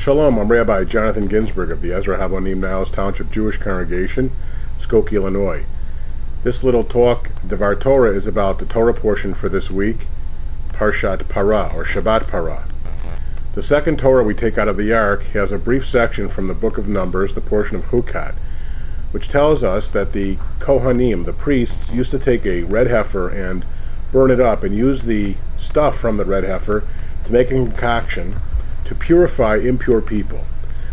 Shalom, I'm Rabbi Jonathan Ginsburg of the Ezra Havonim Niles Township Jewish Congregation, Skokie, Illinois. This little talk, Devar Torah, is about the Torah portion for this week, Parshat Parah, or Shabbat Parah. The second Torah we take out of the Ark has a brief section from the book of Numbers, the portion of Hukkat, which tells us that the Kohanim, the priests, used to take a red heifer and burn it up and use the stuff from the red heifer to make a concoction to purify impure people.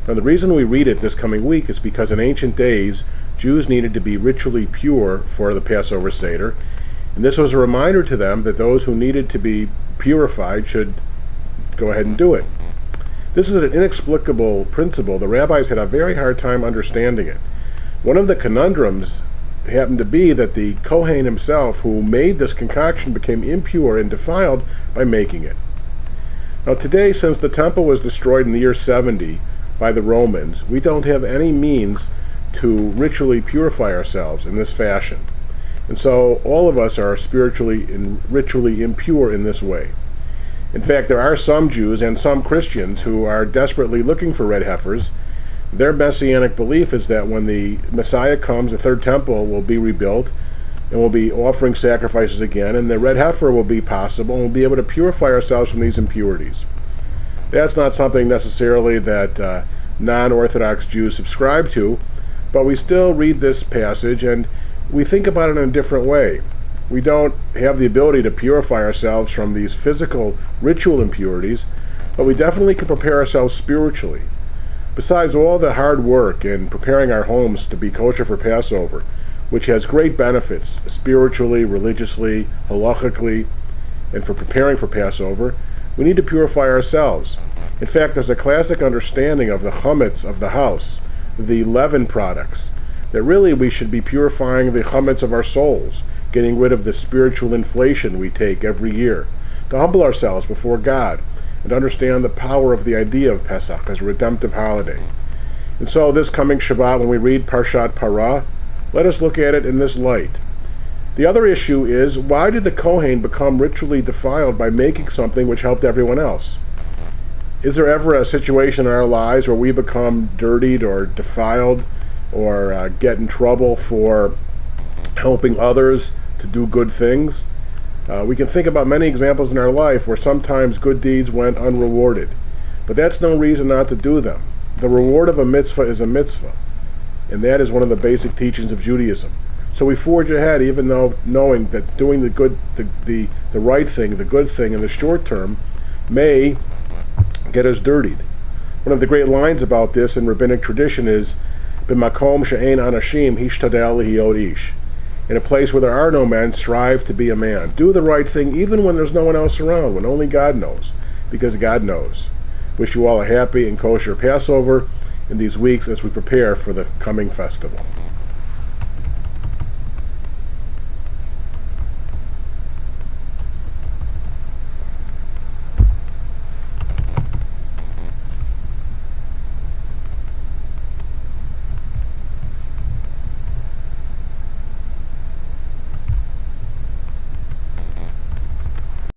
Now, the reason we read it this coming week is because in ancient days, Jews needed to be ritually pure for the Passover Seder, and this was a reminder to them that those who needed to be purified should go ahead and do it. This is an inexplicable principle. The rabbis had a very hard time understanding it. One of the conundrums happened to be that the Kohen himself, who made this concoction, became impure and defiled by making it. Now today, since the temple was destroyed in the year 70 by the Romans, we don't have any means to ritually purify ourselves in this fashion. And so all of us are spiritually and ritually impure in this way. In fact, there are some Jews and some Christians who are desperately looking for red heifers. Their messianic belief is that when the Messiah comes, the third temple will be rebuilt, and we'll be offering sacrifices again, and the red heifer will be possible, and we'll be able to purify ourselves from these impurities. That's not something necessarily that non-Orthodox Jews subscribe to, but we still read this passage and we think about it in a different way. We don't have the ability to purify ourselves from these physical ritual impurities, but we definitely can prepare ourselves spiritually. Besides all the hard work in preparing our homes to be kosher for Passover, which has great benefits spiritually, religiously, halachically, and for preparing for Passover, we need to purify ourselves. In fact, there's a classic understanding of the chametz of the house, the leaven products, that really we should be purifying the chametz of our souls, getting rid of the spiritual inflation we take every year, to humble ourselves before God, and understand the power of the idea of Pesach as a redemptive holiday. And so this coming Shabbat, when we read Parshat Parah, let us look at it in this light. The other issue is, why did the Kohen become ritually defiled by making something which helped everyone else? Is there ever a situation in our lives where we become dirtied or defiled or get in trouble for helping others to do good things? We can think about many examples in our life where sometimes good deeds went unrewarded, but that's no reason not to do them. The reward of a mitzvah is a mitzvah, and that is one of the basic teachings of Judaism. So we forge ahead, even though knowing that doing the good, the right thing, the good thing in the short term may get us dirtied. One of the great lines about this in rabbinic tradition is, "B'makom she'ein anashim hishtadel lihiyot ish." In a place where there are no men, strive to be a man. Do the right thing even when there's no one else around, when only God knows, because God knows. Wish you all a happy and kosher Passover in these weeks as we prepare for the coming festival.